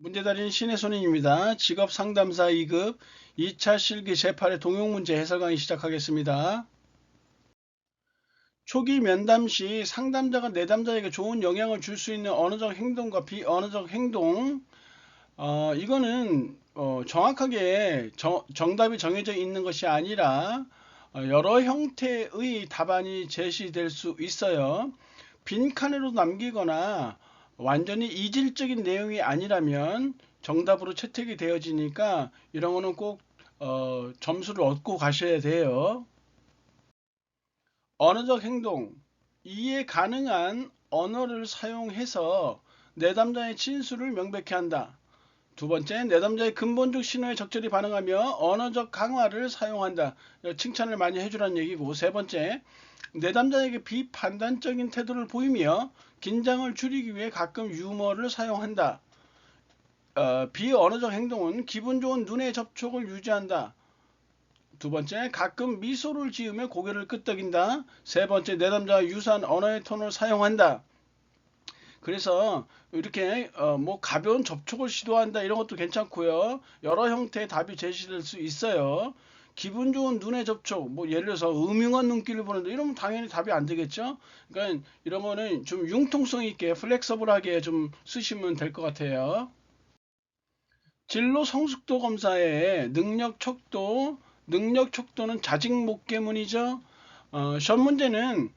문제달인 신의 손인입니다. 직업상담사 2급 2차 실기 제8회 동용문제 해설 강의 시작하겠습니다. 초기 면담 시 상담자가 내담자에게 좋은 영향을 줄 수 있는 언어적 행동과 비언어적 행동, 이거는 정확하게 정답이 정해져 있는 것이 아니라 여러 형태의 답안이 제시될 수 있어요. 빈칸으로 남기거나 완전히 이질적인 내용이 아니라면 정답으로 채택이 되어지니까 이런 거는 꼭 점수를 얻고 가셔야 돼요. 언어적 행동, 이해 가능한 언어를 사용해서 내담자의 진술을 명백히 한다. 두 번째, 내담자의 근본적 신호에 적절히 반응하며 언어적 강화를 사용한다. 칭찬을 많이 해주라는 얘기고, 세 번째, 내담자에게 비판단적인 태도를 보이며 긴장을 줄이기 위해 가끔 유머를 사용한다. 비언어적 행동은 기분 좋은 눈의 접촉을 유지한다. 두 번째, 가끔 미소를 지으며 고개를 끄덕인다. 세 번째, 내담자와 유사한 언어의 톤을 사용한다. 그래서 이렇게 뭐 가벼운 접촉을 시도한다 이런 것도 괜찮고요. 여러 형태의 답이 제시될 수 있어요. 기분 좋은 눈의 접촉, 뭐 예를 들어서 음흉한 눈길을 보는데 이러면 당연히 답이 안 되겠죠. 그러니까 이런 거는 좀 융통성 있게 플렉서블하게 좀 쓰시면 될 것 같아요. 진로 성숙도 검사의 능력 척도는 자직 목계문이죠. 시험 문제는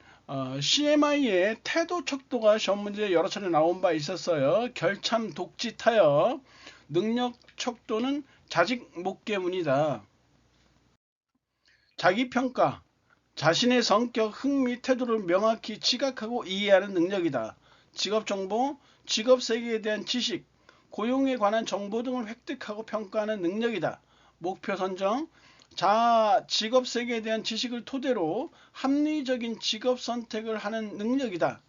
CMI의 태도 척도가 시험 문제에 여러 차례 나온 바 있었어요. 결참 독지타여. 능력 척도는 자직 목계문이다. 자기평가, 자신의 성격, 흥미, 태도를 명확히 지각하고 이해하는 능력이다. 직업정보, 직업세계에 대한 지식, 고용에 관한 정보 등을 획득하고 평가하는 능력이다. 목표 선정, 직업세계에 대한 지식을 토대로 합리적인 직업 선택을 하는 능력이다.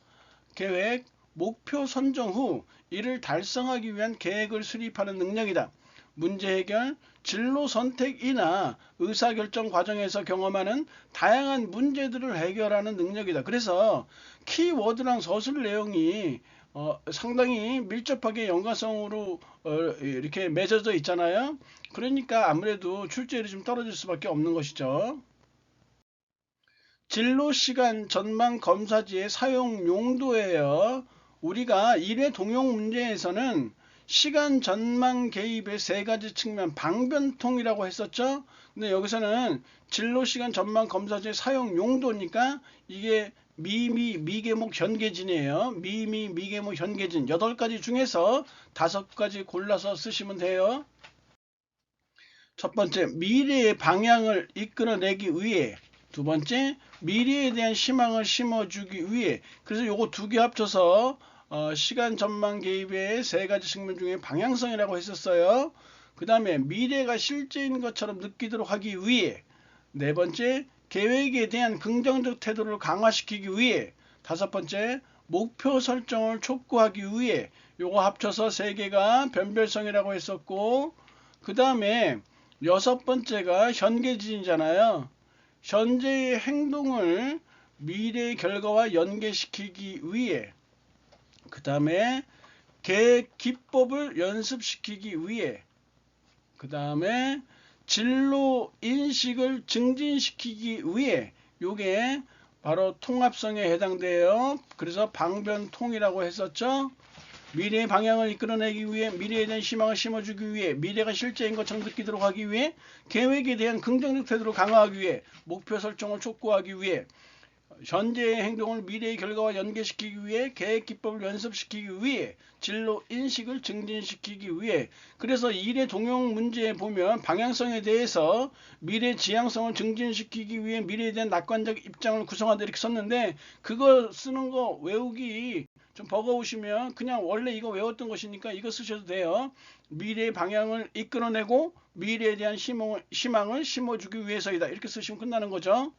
계획, 목표 선정 후 이를 달성하기 위한 계획을 수립하는 능력이다. 문제 해결, 진로 선택이나 의사결정 과정에서 경험하는 다양한 문제들을 해결하는 능력이다. 그래서 키워드랑 서술 내용이 상당히 밀접하게 연관성으로 이렇게 맺어져 있잖아요. 그러니까 아무래도 출제율이 좀 떨어질 수밖에 없는 것이죠. 진로시간 전망 검사지의 사용 용도예요. 우리가 1회 동용 문제에서는 시간 전망 개입의 세 가지 측면 방변통이라고 했었죠. 근데 여기서는 진로시간 전망 검사지의 사용 용도니까 이게 미계목 현계진이에요. 미계목 현계진 8가지 중에서 5가지 골라서 쓰시면 돼요. 첫 번째, 미래의 방향을 이끌어내기 위해. 두 번째, 미래에 대한 희망을 심어주기 위해. 그래서 요거 두 개 합쳐서 시간 전망 개입의 세 가지 측면 중에 방향성이라고 했었어요. 그 다음에 미래가 실제인 것처럼 느끼도록 하기 위해. 네 번째, 계획에 대한 긍정적 태도를 강화시키기 위해. 다섯 번째, 목표 설정을 촉구하기 위해. 요거 합쳐서 세 개가 변별성이라고 했었고, 그 다음에 여섯 번째가 현계진이잖아요. 현재의 행동을 미래의 결과와 연계시키기 위해, 그 다음에 계획 기법을 연습시키기 위해, 그 다음에 진로 인식을 증진시키기 위해. 요게 바로 통합성에 해당돼요. 그래서 방변통이라고 했었죠. 미래의 방향을 이끌어내기 위해, 미래에 대한 희망을 심어주기 위해, 미래가 실제인 것처럼 느끼도록 하기 위해, 계획에 대한 긍정적 태도를 강화하기 위해, 목표 설정을 촉구하기 위해, 현재의 행동을 미래의 결과와 연계시키기 위해, 계획 기법을 연습시키기 위해, 진로 인식을 증진시키기 위해. 그래서 1회 동용 문제에 보면 방향성에 대해서 미래 지향성을 증진시키기 위해 미래에 대한 낙관적 입장을 구성한다 이렇게 썼는데, 그거 쓰는 거 외우기 좀 버거우시면 그냥 원래 이거 외웠던 것이니까 이거 쓰셔도 돼요. 미래의 방향을 이끌어내고 미래에 대한 희망을 심어주기 위해서이다. 이렇게 쓰시면 끝나는 거죠.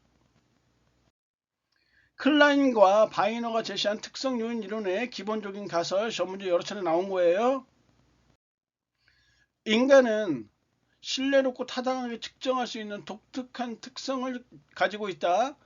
클라인과 바이너가 제시한 특성 요인 이론의 기본적인 가설, 시험 문제 여러 차례 나온 거예요. 인간은 신뢰롭고 타당하게 측정할 수 있는 독특한 특성을 가지고 있다.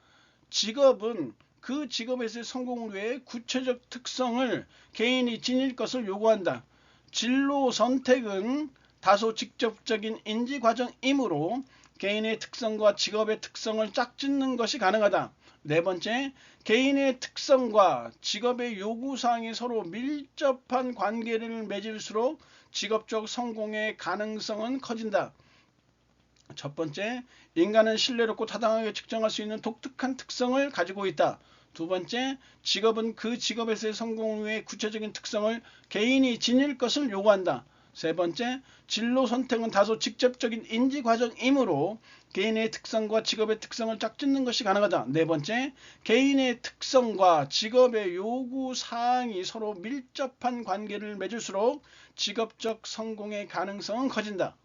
직업은 그 직업에서의 성공을 위해 구체적 특성을 개인이 지닐 것을 요구한다. 진로 선택은 다소 직접적인 인지 과정이므로 개인의 특성과 직업의 특성을 짝짓는 것이 가능하다. 네 번째, 개인의 특성과 직업의 요구사항이 서로 밀접한 관계를 맺을수록 직업적 성공의 가능성은 커진다. 첫 번째, 인간은 신뢰롭고 타당하게 측정할 수 있는 독특한 특성을 가지고 있다. 두 번째, 직업은 그 직업에서의 성공을 위해 구체적인 특성을 개인이 지닐 것을 요구한다. 세 번째, 진로 선택은 다소 직접적인 인지 과정이므로 개인의 특성과 직업의 특성을 짝짓는 것이 가능하다. 네 번째, 개인의 특성과 직업의 요구 사항이 서로 밀접한 관계를 맺을수록 직업적 성공의 가능성은 커진다.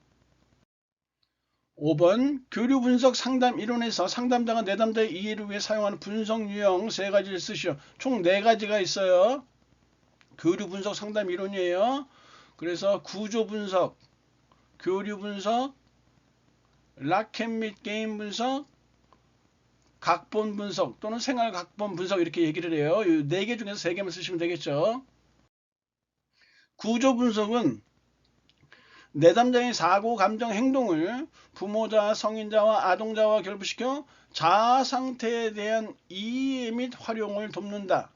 5번, 교류 분석 상담 이론에서 상담자가 내담자의 이해를 위해 사용하는 분석 유형 3가지를 쓰시오. 총 4가지가 있어요. 교류 분석 상담 이론이에요. 그래서 구조 분석, 교류 분석, 라켓 및 게임 분석, 각본 분석 또는 생활 각본 분석 이렇게 얘기를 해요. 이 4개 중에서 3개만 쓰시면 되겠죠. 구조 분석은 내담자의 사고, 감정, 행동을 부모자, 성인자와 아동자와 결부시켜 자아 상태에 대한 이해 및 활용을 돕는다.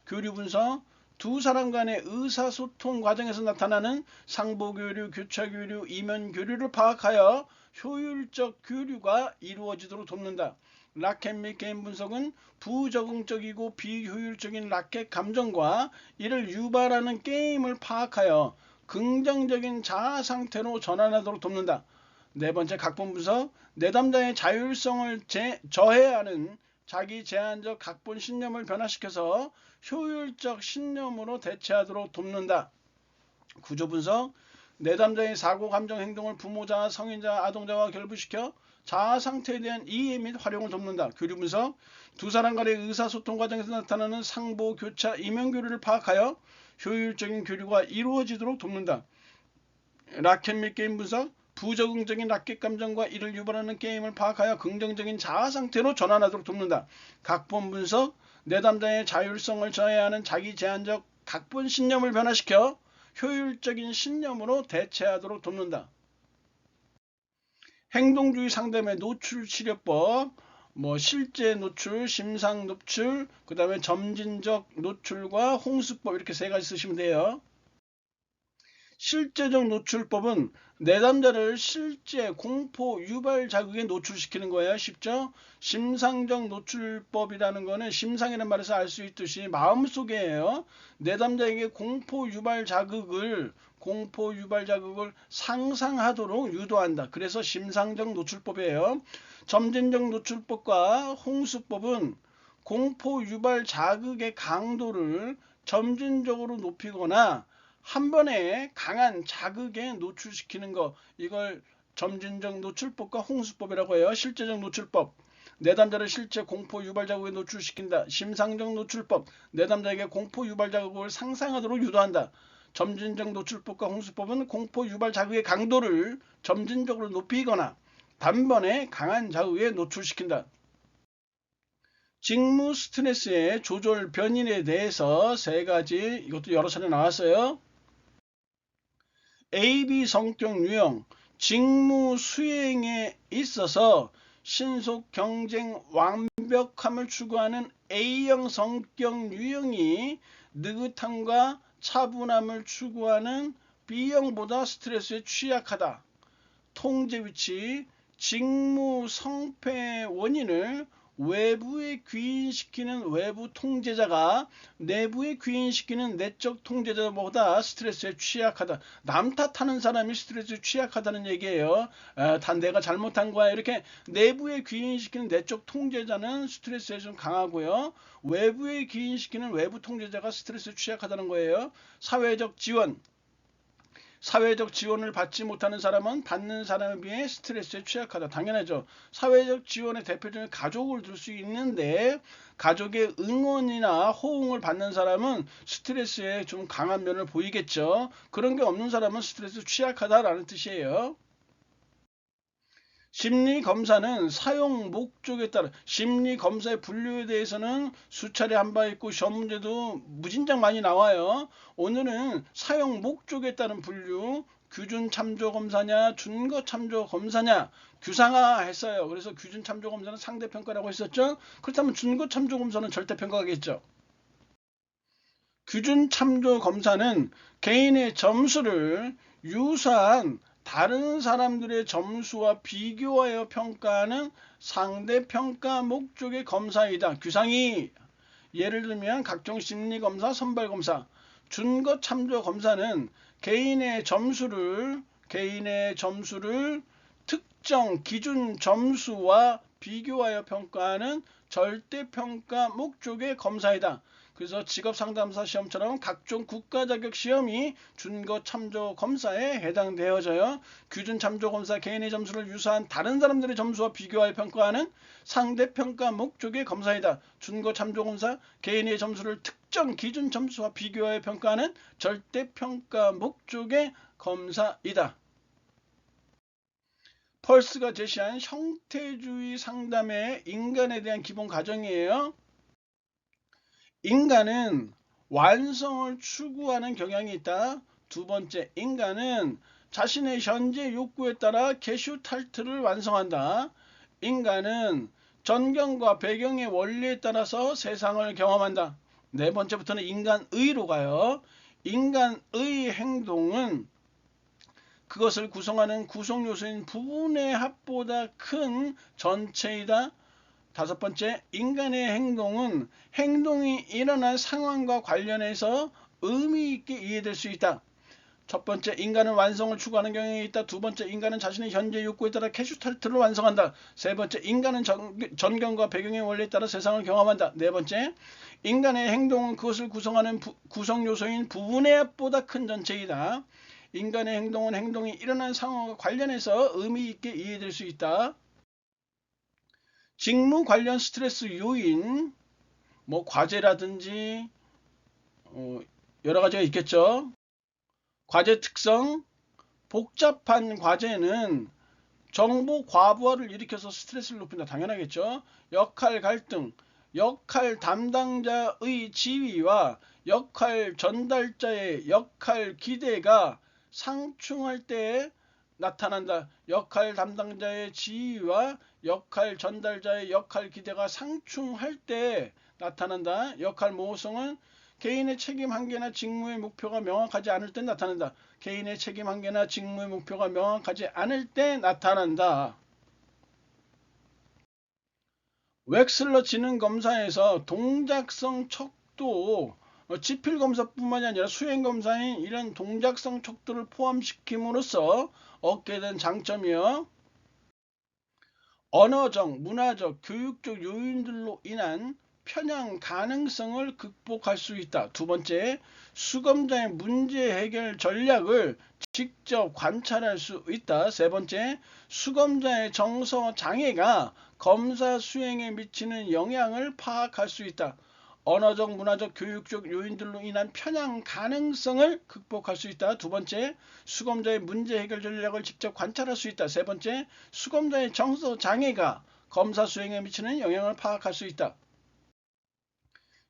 교류 분석, 두 사람 간의 의사소통 과정에서 나타나는 상보교류, 교차교류, 이면교류를 파악하여 효율적 교류가 이루어지도록 돕는다. 라켓 및 게임 분석은 부적응적이고 비효율적인 라켓 감정과 이를 유발하는 게임을 파악하여 긍정적인 자아 상태로 전환하도록 돕는다. 네 번째, 각본 분석, 내담자의 자율성을 저해하는 자기 제한적 각본 신념을 변화시켜서 효율적 신념으로 대체하도록 돕는다. 구조 분석, 내담자의 사고, 감정, 행동을 부모자, 성인자, 아동자와 결부시켜 자아 상태에 대한 이해 및 활용을 돕는다. 교류 분석, 두 사람 간의 의사소통 과정에서 나타나는 상보, 교차, 이면교류를 파악하여 효율적인 교류가 이루어지도록 돕는다. 라켓 및 게임 분석, 부적응적인 라켓 감정과 이를 유발하는 게임을 파악하여 긍정적인 자아 상태로 전환하도록 돕는다. 각본 분석, 내담자의 자율성을 저해하는 자기 제한적 각본 신념을 변화시켜 효율적인 신념으로 대체하도록 돕는다. 행동주의 상담의 노출 치료법, 실제 노출, 심상 노출, 그 다음에 점진적 노출과 홍수법 이렇게 3가지 쓰시면 돼요. 실제적 노출법은 내담자를 실제 공포 유발 자극에 노출시키는 거예요. 쉽죠? 심상적 노출법이라는 거는 심상이라는 말에서 알 수 있듯이 마음속에요. 내담자에게 공포 유발 자극을 상상하도록 유도한다. 그래서 심상적 노출법이에요. 점진적 노출법과 홍수법은 공포 유발 자극의 강도를 점진적으로 높이거나 한 번에 강한 자극에 노출시키는 거, 이걸 점진적 노출법과 홍수법이라고 해요. 실제적 노출법, 내담자를 실제 공포 유발 자극에 노출시킨다. 심상적 노출법, 내담자에게 공포 유발 자극을 상상하도록 유도한다. 점진적 노출법과 홍수법은 공포 유발 자극의 강도를 점진적으로 높이거나 단번에 강한 자극에 노출시킨다. 직무 스트레스의 조절 변인에 대해서 3가지, 이것도 여러 차례 나왔어요. AB 성격 유형, 직무 수행에 있어서 신속, 경쟁, 완벽함을 추구하는 A형 성격 유형이 느긋함과 차분함을 추구하는 B형보다 스트레스에 취약하다. 통제 위치, 직무 성패의 원인을 외부에 귀인시키는 외부 통제자가 내부에 귀인시키는 내적 통제자보다 스트레스에 취약하다. 남 탓하는 사람이 스트레스에 취약하다는 얘기예요. 다 내가 잘못한 거야. 이렇게 내부에 귀인시키는 내적 통제자는 스트레스에 좀 강하고요. 외부에 귀인시키는 외부 통제자가 스트레스에 취약하다는 거예요. 사회적 지원, 사회적 지원을 받지 못하는 사람은 받는 사람에 비해 스트레스에 취약하다. 당연하죠. 사회적 지원의 대표적인 가족을 들 수 있는데 가족의 응원이나 호응을 받는 사람은 스트레스에 좀 강한 면을 보이겠죠. 그런 게 없는 사람은 스트레스에 취약하다라는 뜻이에요. 심리 검사는 사용 목적에 따라 심리 검사의 분류에 대해서는 수차례 한 바 있고 시험 문제도 무진장 많이 나와요. 오늘은 사용 목적에 따른 분류, 규준 참조 검사냐 준거 참조 검사냐 규상화 했어요. 그래서 규준 참조 검사는 상대평가라고 했었죠. 그렇다면 준거 참조 검사는 절대평가겠죠. 규준 참조 검사는 개인의 점수를 유사한 다른 사람들의 점수와 비교하여 평가하는 상대평가 목적의 검사이다. 규상이 예를 들면 각종 심리검사, 선발검사, 준거 참조 검사는 개인의 점수를 특정 기준 점수와 비교하여 평가하는 절대평가 목적의 검사이다. 그래서 직업상담사 시험처럼 각종 국가자격시험이 준거 참조 검사에 해당되어져요. 규준 참조 검사 개인의 점수를 유사한 다른 사람들의 점수와 비교하여 평가하는 상대평가 목적의 검사이다. 준거 참조 검사 개인의 점수를 특정 기준 점수와 비교하여 평가하는 절대평가 목적의 검사이다. 펄스가 제시한 형태주의 상담의 인간에 대한 기본 가정이에요. 인간은 완성을 추구하는 경향이 있다. 두 번째, 인간은 자신의 현재 욕구에 따라 게슈탈트를 완성한다. 인간은 전경과 배경의 원리에 따라서 세상을 경험한다. 네 번째부터는 인간의로 가요. 인간의 행동은 그것을 구성하는 구성요소인 부분의 합보다 큰 전체이다. 다섯 번째, 인간의 행동은 행동이 일어난 상황과 관련해서 의미 있게 이해될 수 있다. 첫 번째, 인간은 완성을 추구하는 경향이 있다. 두 번째, 인간은 자신의 현재 욕구에 따라 게슈탈트를 완성한다. 세 번째, 인간은 전경과 배경의 원리에 따라 세상을 경험한다. 네 번째, 인간의 행동은 그것을 구성하는 구성요소인 부분의 합보다 큰 전체이다. 인간의 행동은 행동이 일어난 상황과 관련해서 의미 있게 이해될 수 있다. 직무 관련 스트레스 요인, 과제라든지 여러 가지가 있겠죠. 과제 특성, 복잡한 과제는 정보 과부하를 일으켜서 스트레스를 높인다. 당연하겠죠. 역할 갈등, 역할 담당자의 지위와 역할 전달자의 역할 기대가 상충할 때 나타난다. 역할 담당자의 지위와 역할 전달자의 역할 기대가 상충할 때 나타난다. 역할 모호성은 개인의 책임 한계나 직무의 목표가 명확하지 않을 때 나타난다. 개인의 책임 한계나 직무의 목표가 명확하지 않을 때 나타난다. 웩슬러 지능검사에서 동작성 척도, 지필검사뿐만이 아니라 수행검사인 이런 동작성 척도를 포함시킴으로써 얻게 된 장점이요. 언어적, 문화적, 교육적 요인들로 인한 편향 가능성을 극복할 수 있다. 두 번째, 수검자의 문제 해결 전략을 직접 관찰할 수 있다. 세 번째, 수검자의 정서 장애가 검사 수행에 미치는 영향을 파악할 수 있다. 언어적, 문화적, 교육적 요인들로 인한 편향 가능성을 극복할 수 있다. 두 번째, 수검자의 문제 해결 전략을 직접 관찰할 수 있다. 세 번째, 수검자의 정서 장애가 검사 수행에 미치는 영향을 파악할 수 있다.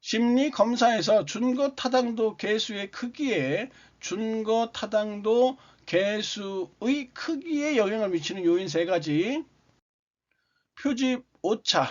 심리 검사에서 준거 타당도 계수의 크기에 준거 타당도 계수의 크기에 영향을 미치는 요인 세 가지. 표집 오차,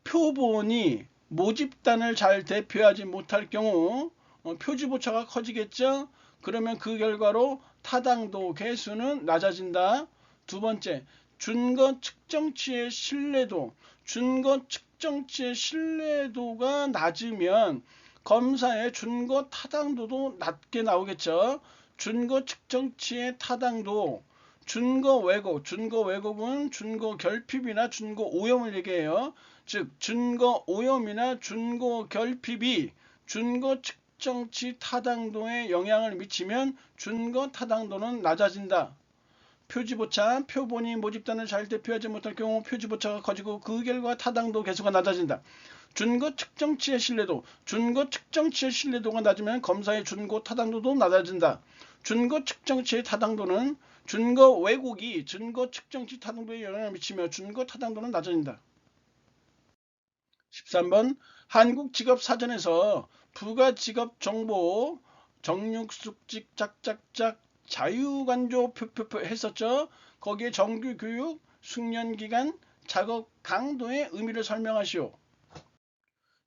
표본이 모집단을 잘 대표하지 못할 경우 표집 오차가 커지겠죠. 그러면 그 결과로 타당도 계수는 낮아진다. 두 번째, 준거 측정치의 신뢰도, 준거 측정치의 신뢰도가 낮으면 검사의 준거 타당도도 낮게 나오겠죠. 준거 측정치의 타당도, 준거 왜곡은 준거 결핍이나 준거 오염을 얘기해요. 즉 준거 오염이나 준거 결핍이 준거 측정치 타당도에 영향을 미치면 준거 타당도는 낮아진다. 표지오차, 표본이 모집단을 잘 대표하지 못할 경우 표지오차가 커지고 그 결과 타당도 계수가 낮아진다. 준거 측정치의 신뢰도, 준거 측정치의 신뢰도가 낮으면 검사의 준거 타당도도 낮아진다. 준거 측정치의 타당도는 준거 왜곡이 준거 측정치 타당도에 영향을 미치며 준거 타당도는 낮아진다. 13번 한국직업사전에서 부가직업정보 정육숙직 짝짝짝 자유간조 표표표 했었죠. 거기에 정규교육, 숙련기간, 작업 강도의 의미를 설명하시오.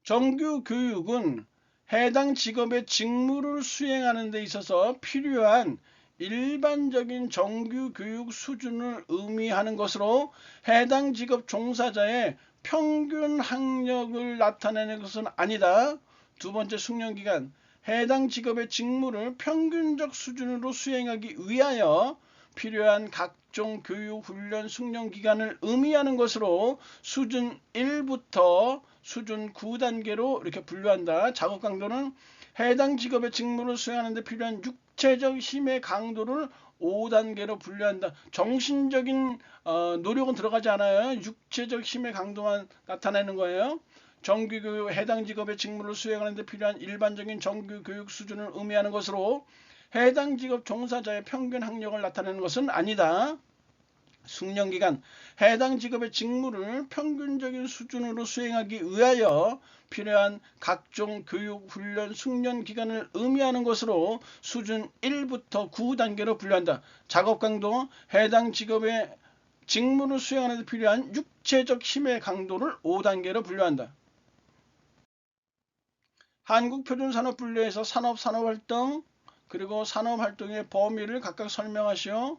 정규교육은 해당 직업의 직무를 수행하는 데 있어서 필요한 일반적인 정규교육 수준을 의미하는 것으로 해당 직업 종사자의 평균 학력을 나타내는 것은 아니다. 두 번째 숙련기간, 해당 직업의 직무를 평균적 수준으로 수행하기 위하여 필요한 각종 교육, 훈련, 숙련 기간을 의미하는 것으로 수준 1부터 수준 9단계로 이렇게 분류한다. 작업 강도는 해당 직업의 직무를 수행하는 데 필요한 육체적 힘의 강도를 5단계로 분류한다. 정신적인 노력은 들어가지 않아요. 육체적 힘의 강도만 나타내는 거예요. 정규교육, 해당 직업의 직무를 수행하는 데 필요한 일반적인 정규교육 수준을 의미하는 것으로 해당 직업 종사자의 평균 학력을 나타내는 것은 아니다. 숙련기간, 해당 직업의 직무를 평균적인 수준으로 수행하기 위하여 필요한 각종 교육, 훈련, 숙련 기간을 의미하는 것으로 수준 1부터 9단계로 분류한다. 작업 강도, 해당 직업의 직무를 수행하는 데 필요한 육체적 힘의 강도를 5단계로 분류한다. 한국표준산업분류에서 산업, 산업활동, 그리고 산업활동의 범위를 각각 설명하시오.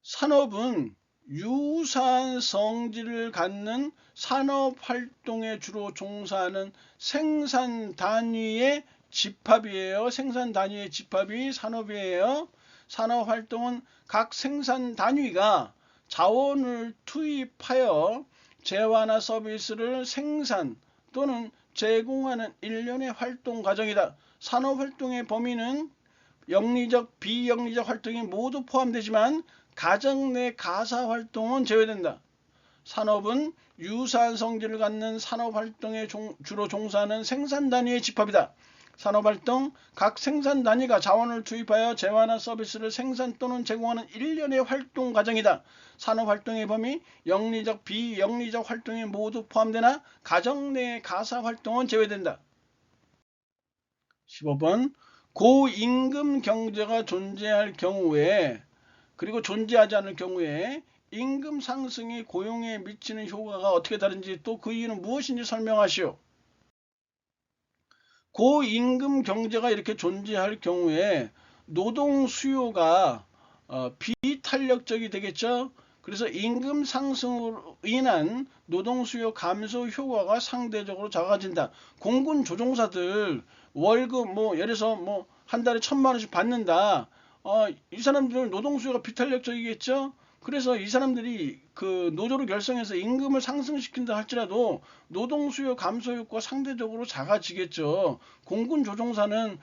산업은 유사한 성질을 갖는 산업활동에 주로 종사하는 생산 단위의 집합이에요. 생산 단위의 집합이 산업이에요. 산업활동은 각 생산 단위가 자원을 투입하여 재화나 서비스를 생산 또는 제공하는 일련의 활동 과정이다. 산업활동의 범위는 영리적, 비영리적 활동이 모두 포함되지만 가정 내 가사활동은 제외된다. 산업은 유사한 성질을 갖는 산업활동에 주로 종사하는 생산단위의 집합이다. 산업활동, 각 생산단위가 자원을 투입하여 재화나 서비스를 생산 또는 제공하는 일련의 활동 과정이다. 산업활동의 범위, 영리적, 비영리적 활동이 모두 포함되나 가정 내 가사활동은 제외된다. 15번 고임금 경제가 존재할 경우에 그리고 존재하지 않을 경우에 임금 상승이 고용에 미치는 효과가 어떻게 다른지 또 그 이유는 무엇인지 설명하시오. 고임금 경제가 이렇게 존재할 경우에 노동 수요가 비탄력적이 되겠죠. 그래서 임금 상승으로 인한 노동 수요 감소 효과가 상대적으로 작아진다. 공군 조종사들 월급 예를 들어서 한 달에 1,000만 원씩 받는다. 이 사람들 노동 수요가 비탄력적이겠죠. 그래서 이 사람들이 그 노조를 결성해서 임금을 상승시킨다 할지라도 노동 수요 감소 효과가 상대적으로 작아지겠죠. 공군 조종사는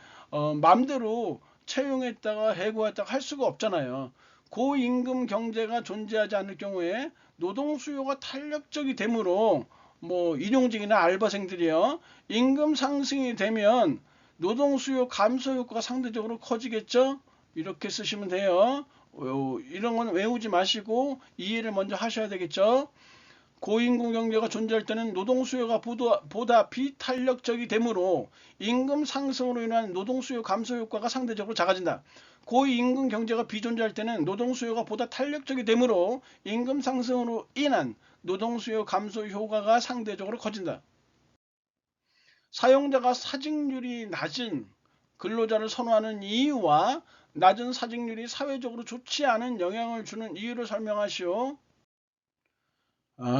마음대로 채용했다가 해고했다가 할 수가 없잖아요. 고임금 경제가 존재하지 않을 경우에 노동 수요가 탄력적이 되므로 일용직이나 알바생들이요. 임금 상승이 되면 노동 수요 감소 효과가 상대적으로 커지겠죠. 이렇게 쓰시면 돼요. 이런 건 외우지 마시고 이해를 먼저 하셔야 되겠죠. 고임금 경제가 존재할 때는 노동 수요가 보다 비탄력적이 되므로 임금 상승으로 인한 노동 수요 감소 효과가 상대적으로 작아진다. 고임금 경제가 비존재할 때는 노동 수요가 보다 탄력적이 되므로 임금 상승으로 인한 노동 수요 감소 효과가 상대적으로 커진다. 사용자가 사직률이 낮은 근로자를 선호하는 이유와 낮은 사직률이 사회적으로 좋지 않은 영향을 주는 이유를 설명하시오.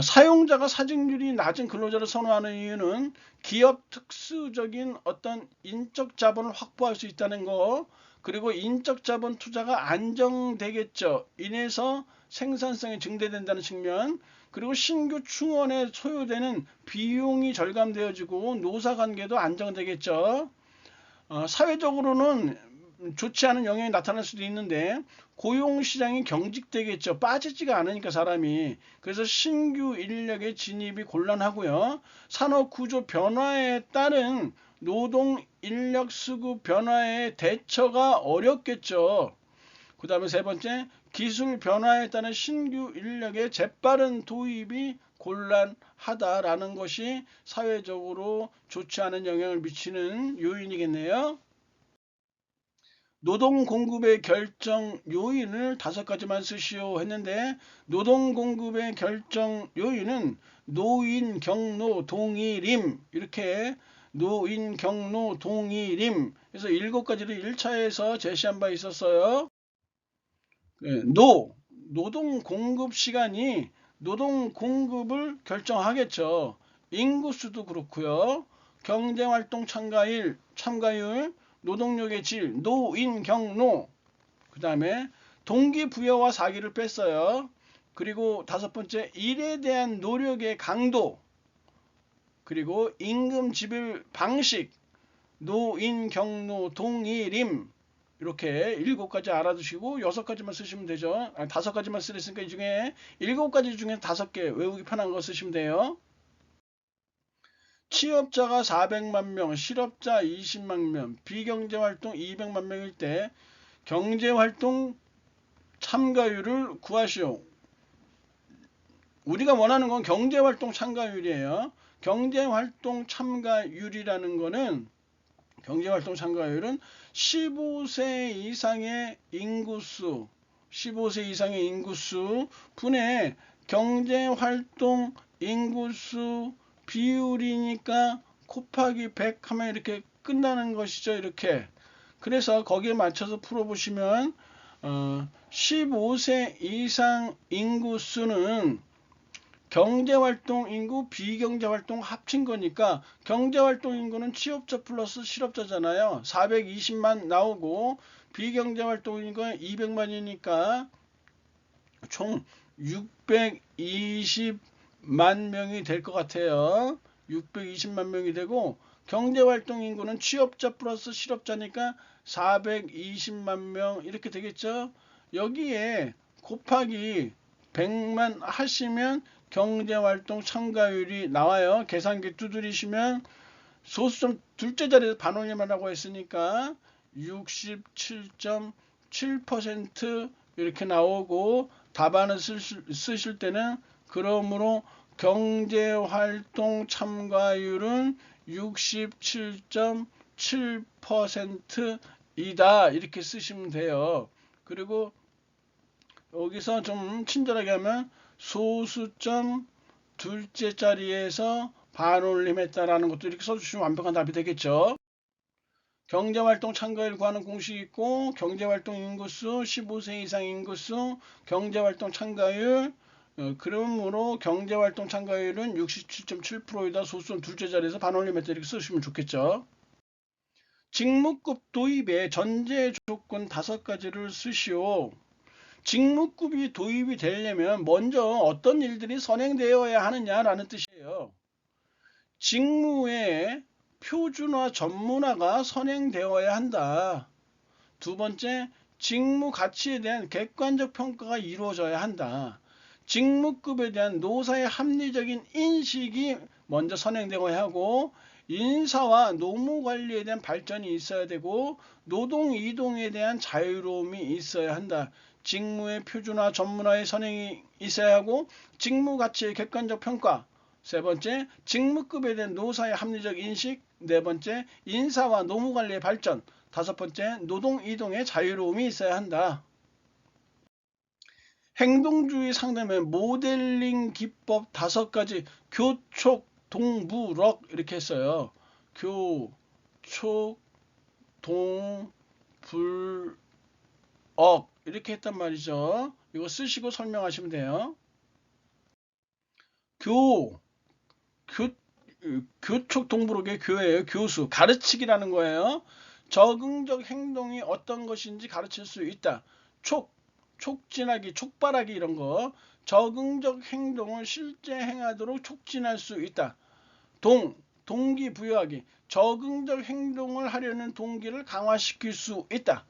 사용자가 사직률이 낮은 근로자를 선호하는 이유는 기업 특수적인 어떤 인적 자본을 확보할 수 있다는 거, 그리고 인적 자본 투자가 안정되겠죠. 인해서 생산성이 증대된다는 측면, 그리고 신규 충원에 소요되는 비용이 절감되어지고 노사관계도 안정되겠죠. 사회적으로는 좋지 않은 영향이 나타날 수도 있는데 고용시장이 경직되겠죠. 빠지지가 않으니까 사람이. 그래서 신규 인력의 진입이 곤란하고요. 산업구조 변화에 따른 노동 인력 수급 변화에 대처가 어렵겠죠. 그 다음에 세 번째, 기술 변화에 따른 신규 인력의 재빠른 도입이 곤란하다라는 것이 사회적으로 좋지 않은 영향을 미치는 요인이겠네요. 노동 공급의 결정 요인을 5가지만 쓰시오 했는데, 노동 공급의 결정 요인은 노인, 경로, 동일임, 이렇게 노인, 경로, 동일임 그래서 7가지를 1차에서 제시한 바 있었어요. 노동 공급 시간이 노동 공급을 결정하겠죠. 인구수도 그렇고요. 경제활동 참가율, 노동력의 질, 노인 경로, 그 다음에 동기부여와 사기를 뺐어요. 그리고 5번째, 일에 대한 노력의 강도, 그리고 임금 지불 방식, 노인 경로, 동일임, 이렇게 7가지 알아두시고 6가지만 쓰시면 되죠. 5가지만 쓰랬으니까 이 중에 7가지 중에 5개 외우기 편한 거 쓰시면 돼요. 취업자가 400만 명, 실업자 20만 명, 비경제활동 200만 명일 때 경제활동 참가율을 구하시오. 우리가 원하는 건 경제활동 참가율이에요. 경제활동 참가율이라는 거는 경제활동 참가율은 15세 이상의 인구수, 15세 이상의 인구수 분의 경제활동 인구수 비율이니까 곱하기 100 하면 이렇게 끝나는 것이죠. 이렇게. 그래서 거기에 맞춰서 풀어보시면 15세 이상 인구수는 경제활동 인구, 비경제활동 합친 거니까 경제활동 인구는 취업자 플러스 실업자잖아요. 420만 나오고 비경제활동 인구가 200만이니까 총 620만 명이 될 것 같아요. 620만 명이 되고 경제활동 인구는 취업자 플러스 실업자니까 420만 명 이렇게 되겠죠. 여기에 곱하기 100만 하시면 경제활동 참가율이 나와요. 계산기 두드리시면 소수점 둘째 자리에서 반올림하라고 했으니까 67.7% 이렇게 나오고 답안을 쓰실 때는 그러므로 경제활동 참가율은 67.7%이다 이렇게 쓰시면 돼요. 그리고 여기서 좀 친절하게 하면 소수점 둘째 자리에서 반올림했다라는 것도 이렇게 써주시면 완벽한 답이 되겠죠. 경제활동 참가율 구하는 공식이 있고 경제활동 인구수, 15세 이상 인구수, 경제활동 참가율 그러므로 경제활동 참가율은 67.7%이다. 소수점 둘째 자리에서 반올림했다 이렇게 쓰시면 좋겠죠. 직무급 도입의 전제 조건 5가지를 쓰시오. 직무급이 도입이 되려면 먼저 어떤 일들이 선행되어야 하느냐라는 뜻이에요. 직무의 표준화 전문화가 선행되어야 한다. 2번째, 직무 가치에 대한 객관적 평가가 이루어져야 한다. 직무급에 대한 노사의 합리적인 인식이 먼저 선행되어야 하고 인사와 노무 관리에 대한 발전이 있어야 되고 노동 이동에 대한 자유로움이 있어야 한다. 직무의 표준화 전문화의 선행이 있어야 하고 직무 가치의 객관적 평가 3번째 직무급에 대한 노사의 합리적 인식 4번째 인사와 노무관리의 발전 5번째 노동 이동의 자유로움이 있어야 한다. 행동주의 상담의 모델링 기법 5가지 교촉 동부럭 이렇게 했어요. 교촉 동불억 이렇게 했단 말이죠. 이거 쓰시고 설명하시면 돼요. 교촉 동부록의 교예요. 교수, 가르치기라는 거예요. 적응적 행동이 어떤 것인지 가르칠 수 있다. 촉진하기, 촉발하기 이런 거. 적응적 행동을 실제 행하도록 촉진할 수 있다. 동기부여하기. 적응적 행동을 하려는 동기를 강화시킬 수 있다.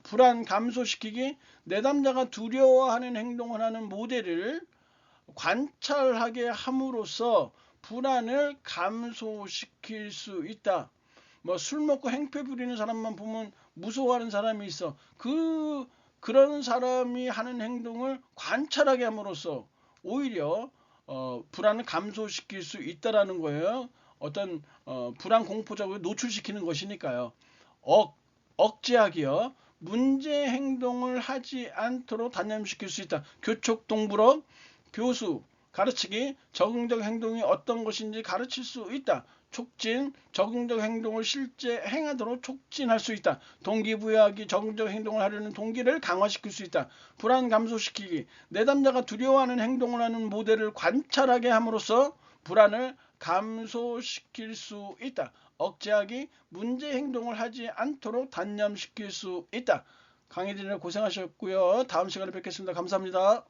불안 감소시키기. 내담자가 두려워하는 행동을 하는 모델을 관찰하게 함으로써 불안을 감소시킬 수 있다. 뭐 술 먹고 행패 부리는 사람만 보면 무서워하는 사람이 있어. 그런 사람이 하는 행동을 관찰하게 함으로써 오히려 불안을 감소시킬 수 있다라는 거예요. 어떤 불안 공포적으로 노출시키는 것이니까요. 억제하기요. 문제 행동을 하지 않도록 단념시킬 수 있다. 교촉동물원 교수 가르치기 적응적 행동이 어떤 것인지 가르칠 수 있다. 촉진 적응적 행동을 실제 행하도록 촉진할 수 있다. 동기부여하기 적응적 행동을 하려는 동기를 강화시킬 수 있다. 불안 감소시키기 내담자가 두려워하는 행동을 하는 모델을 관찰하게 함으로써 불안을 감소시킬 수 있다. 억제하기 문제 행동을 하지 않도록 단념시킬 수 있다. 강의 들으려 고생하셨고요. 다음 시간에 뵙겠습니다. 감사합니다.